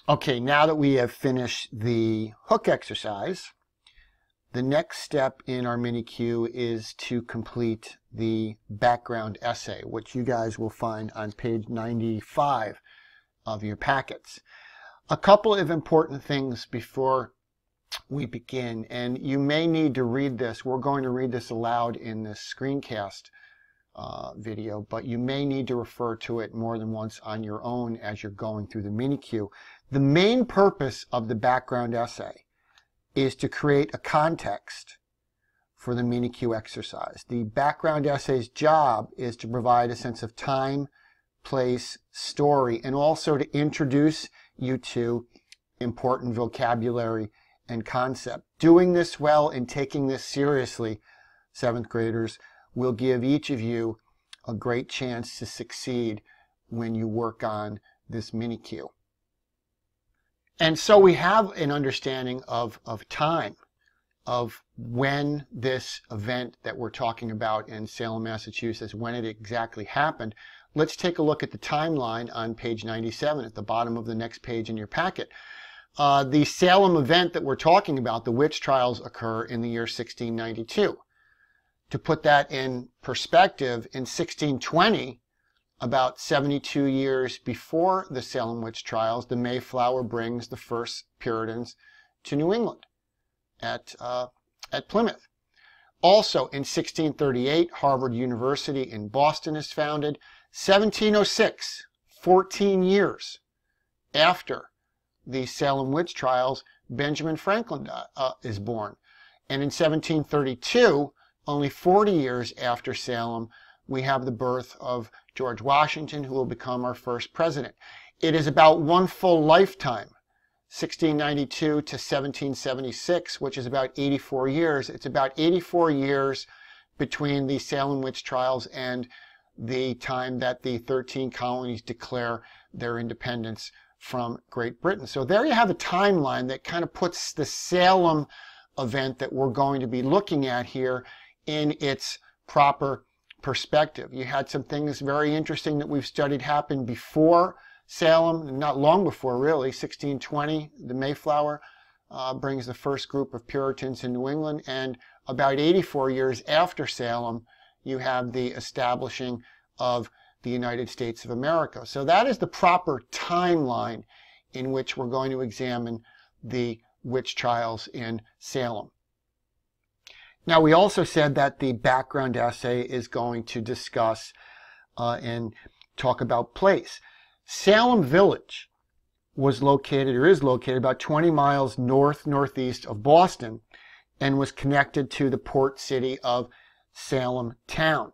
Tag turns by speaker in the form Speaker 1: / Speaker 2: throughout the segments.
Speaker 1: Okay, now that we have finished the hook exercise, the next step in our Mini-Q is to complete the background essay, which you guys will find on page 95 of your packets. A couple of important things before we begin, and you may need to read this. We're going to read this aloud in this screencast video, but you may need to refer to it more than once on your own as you're going through the Mini-Q. The main purpose of the background essay is to create a context for the Mini-Q exercise. The background essay's job is to provide a sense of time, place, story, and also to introduce you to important vocabulary and concept. Doing this well and taking this seriously, 7th graders, will give each of you a great chance to succeed when you work on this Mini-Q. And so we have an understanding of time, of when this event that we're talking about in Salem, Massachusetts, when it exactly happened. Let's take a look at the timeline on page 97 at the bottom of the next page in your packet. The Salem event that we're talking about, the witch trials, occur in the year 1692. To put that in perspective, in 1620, about 72 years before the Salem witch trials, the Mayflower brings the first Puritans to New England at Plymouth. Also in 1638, Harvard University in Boston is founded. 1706, 14 years after the Salem witch trials, Benjamin Franklin is born. And in 1732, only 40 years after Salem, we have the birth of George Washington, who will become our first president. It is about one full lifetime, 1692 to 1776, which is about 84 years. It's about 84 years between the Salem witch trials and the time that the 13 colonies declare their independence from Great Britain. So there you have a timeline that kind of puts the Salem event that we're going to be looking at here in its proper perspective. You had some things very interesting that we've studied happen before Salem, not long before really. 1620, the Mayflower brings the first group of Puritans in New England, and about 84 years after Salem, you have the establishing of the United States of America. So that is the proper timeline in which we're going to examine the witch trials in Salem. Now, we also said that the background essay is going to discuss and talk about place. Salem Village was located, or is located, about 20 miles northeast of Boston and was connected to the port city of Salem town.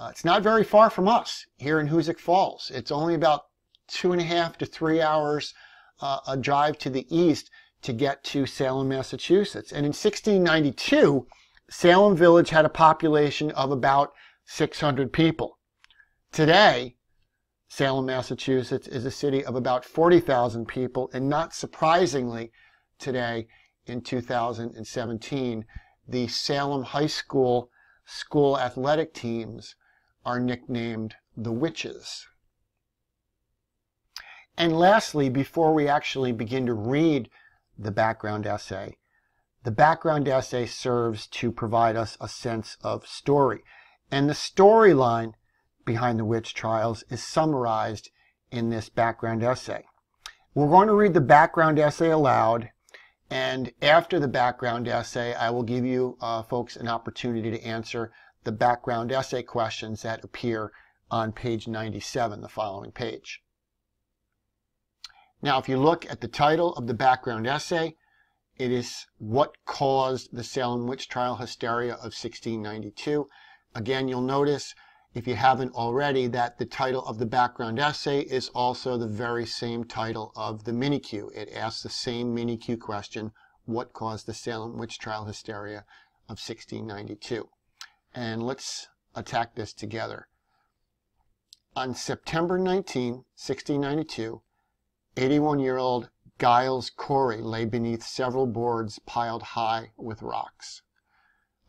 Speaker 1: It's not very far from us here in Hoosick Falls. It's only about 2.5 to 3 hours a drive to the east to get to Salem, Massachusetts. And in 1692, Salem Village had a population of about 600 people. Today, Salem, Massachusetts is a city of about 40,000 people, and not surprisingly, today in 2017, the Salem High School athletic teams are nicknamed the Witches. And lastly, before we actually begin to read the background essay, the background essay serves to provide us a sense of story. And the storyline behind the witch trials is summarized in this background essay. We're going to read the background essay aloud, and after the background essay, I will give you folks an opportunity to answer the background essay questions that appear on page 97, the following page. Now, if you look at the title of the background essay, it is What Caused the Salem Witch Trial Hysteria of 1692. Again, you'll notice, if you haven't already, that the title of the background essay is also the very same title of the Mini-Q. It asks the same Mini-Q question, what caused the Salem Witch Trial Hysteria of 1692? And let's attack this together. On September 19, 1692, 81-year-old Giles Corey lay beneath several boards piled high with rocks.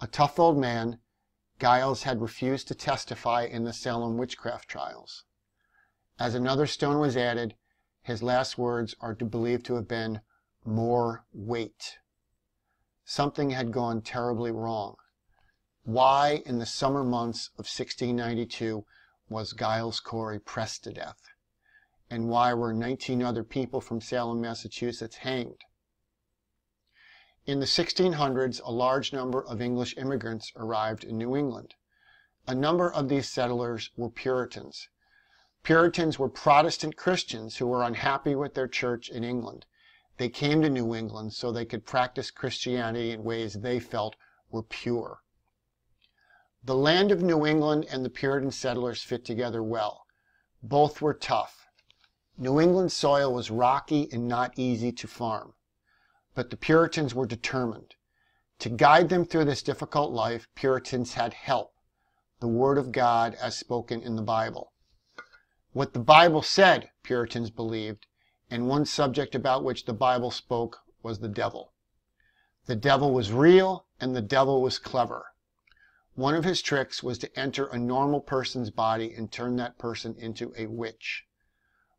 Speaker 1: A tough old man, Giles had refused to testify in the Salem witchcraft trials. As another stone was added, His last words are believed to have been, "More weight." Something had gone terribly wrong. Why, in the summer months of 1692, was Giles Corey pressed to death? And why were 19 other people from Salem, Massachusetts hanged? In the 1600s, a large number of English immigrants arrived in New England. A number of these settlers were Puritans. Puritans were Protestant Christians who were unhappy with their church in England. They came to New England so they could practice Christianity in ways they felt were pure. The land of New England and the Puritan settlers fit together well. Both were tough. New England's soil was rocky and not easy to farm. But the Puritans were determined. To guide them through this difficult life, Puritans had help, the Word of God as spoken in the Bible. What the Bible said, Puritans believed, and one subject about which the Bible spoke was the devil. The devil was real, and the devil was clever. One of his tricks was to enter a normal person's body and turn that person into a witch.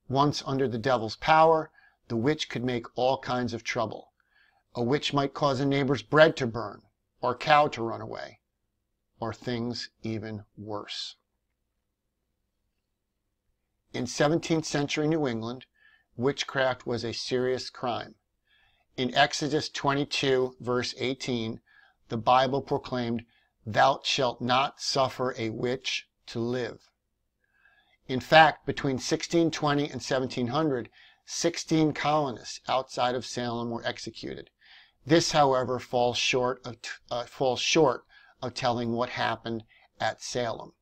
Speaker 1: Once under the devil's power, the witch could make all kinds of trouble. A witch might cause a neighbor's bread to burn, or cow to run away, or things even worse. In 17th century New England, witchcraft was a serious crime. In Exodus 22, verse 18, the Bible proclaimed, "Thou shalt not suffer a witch to live." In fact, between 1620 and 1700, 16 colonists outside of Salem were executed. This, however, falls short of telling what happened at Salem.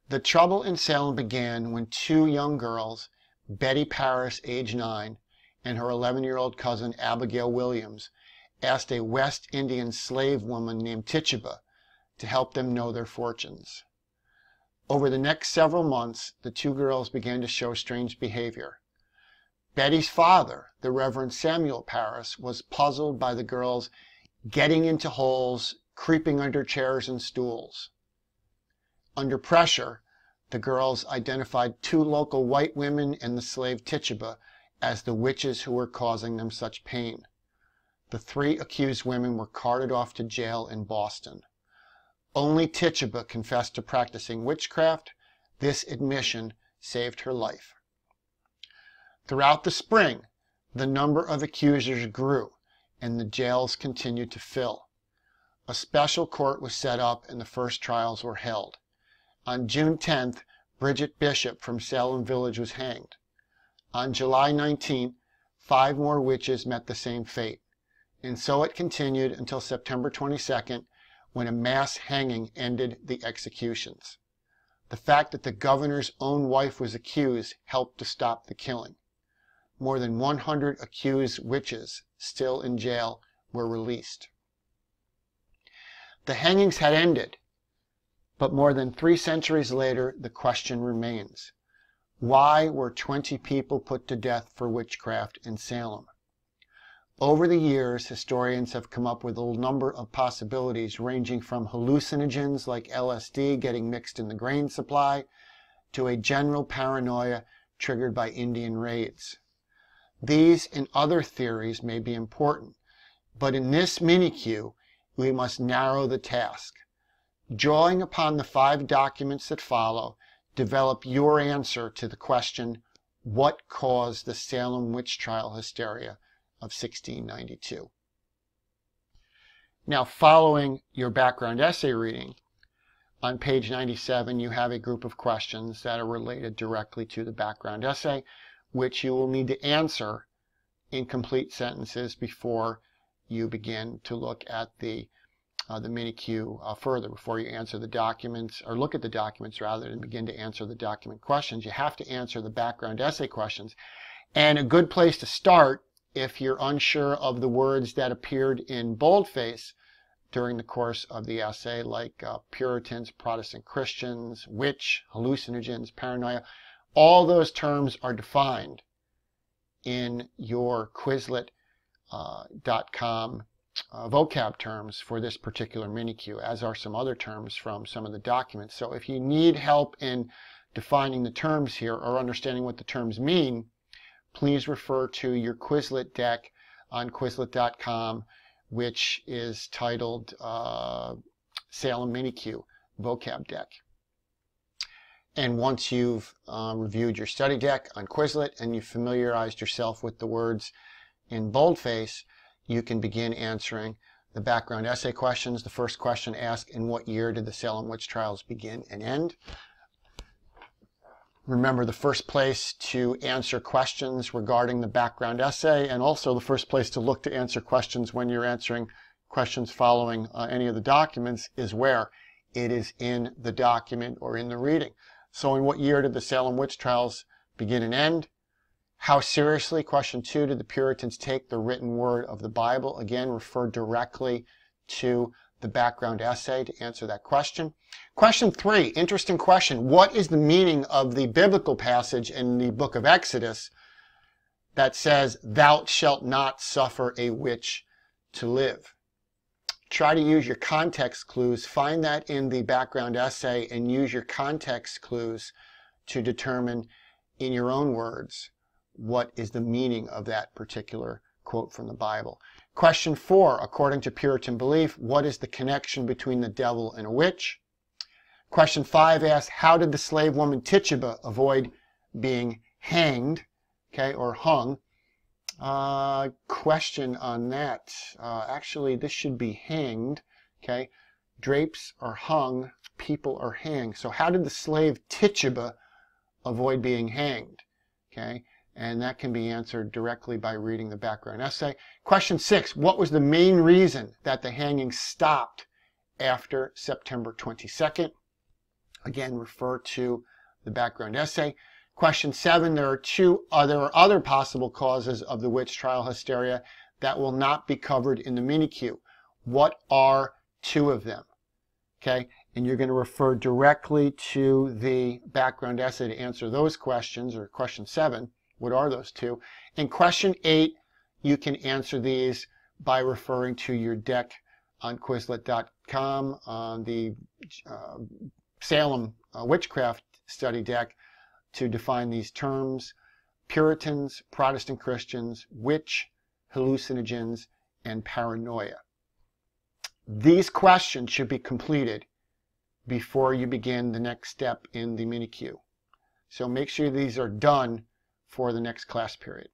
Speaker 1: The trouble in Salem began when two young girls, Betty Paris, age 9, and her 11-year-old cousin Abigail Williams, asked a West Indian slave woman named Tituba to help them know their fortunes. Over the next several months, the two girls began to show strange behavior. Betty's father, the Reverend Samuel Paris, was puzzled by the girls getting into holes, creeping under chairs and stools. Under pressure, the girls identified two local white women and the slave Tituba as the witches who were causing them such pain. The 3 accused women were carted off to jail in Boston. Only Tituba confessed to practicing witchcraft. This admission saved her life. Throughout the spring, the number of accusers grew, and the jails continued to fill. A special court was set up, and the first trials were held. On June 10th, Bridget Bishop from Salem Village was hanged. On July 19th, 5 more witches met the same fate, and so it continued until September 22nd, when a mass hanging ended the executions. The fact that the governor's own wife was accused helped to stop the killing. More than 100 accused witches, still in jail, were released. The hangings had ended, but more than 3 centuries later, the question remains. Why were 20 people put to death for witchcraft in Salem? Over the years, historians have come up with a number of possibilities ranging from hallucinogens like LSD getting mixed in the grain supply to a general paranoia triggered by Indian raids. These and other theories may be important, but in this mini-Q, we must narrow the task. Drawing upon the 5 documents that follow, develop your answer to the question, what caused the Salem witch trial hysteria of 1692? Now, following your background essay reading, on page 97, you have a group of questions that are related directly to the background essay, which you will need to answer in complete sentences before you begin to look at the mini-Q further, before you answer the documents, or look at the documents rather than begin to answer the document questions. You have to answer the background essay questions. And a good place to start, if you're unsure of the words that appeared in boldface during the course of the essay, like Puritans, Protestant Christians, witch, hallucinogens, paranoia, all those terms are defined in your Quizlet.com vocab terms for this particular mini-Q, as are some other terms from some of the documents. So if you need help in defining the terms here or understanding what the terms mean, please refer to your Quizlet deck on Quizlet.com, which is titled Salem Mini-Q vocab deck. And once you've reviewed your study deck on Quizlet and you've familiarized yourself with the words in boldface, you can begin answering the background essay questions. The first question asks, in what year did the Salem witch trials begin and end? Remember, the first place to answer questions regarding the background essay, and also the first place to look to answer questions when you're answering questions following any of the documents, is where? It is in the document or in the reading. So in what year did the Salem witch trials begin and end? How seriously, question 2, did the Puritans take the written word of the Bible? Again, refer directly to the background essay to answer that question. Question 3, interesting question. What is the meaning of the biblical passage in the book of Exodus that says, "Thou shalt not suffer a witch to live"? Try to use your context clues. Find that in the background essay and use your context clues to determine in your own words what is the meaning of that particular quote from the Bible. Question 4, according to Puritan belief, what is the connection between the devil and a witch? Question 5 asks, how did the slave woman Tituba avoid being hanged, okay, or hung? Question on that. Actually, this should be hanged, okay? Drapes are hung, people are hanged. So how did the slave Tituba avoid being hanged, okay? And that can be answered directly by reading the background essay. Question 6, what was the main reason that the hanging stopped after September 22nd? Again, refer to the background essay. Question 7, there are other possible causes of the witch trial hysteria that will not be covered in the Mini-Q. What are 2 of them? Okay, and you're going to refer directly to the background essay to answer those questions, or question 7. What are those 2? In question 8, you can answer these by referring to your deck on Quizlet.com on the Salem Witchcraft Study Deck to define these terms: Puritans, Protestant Christians, witch, hallucinogens, and paranoia. These questions should be completed before you begin the next step in the Mini-Q. So make sure these are done for the next class period.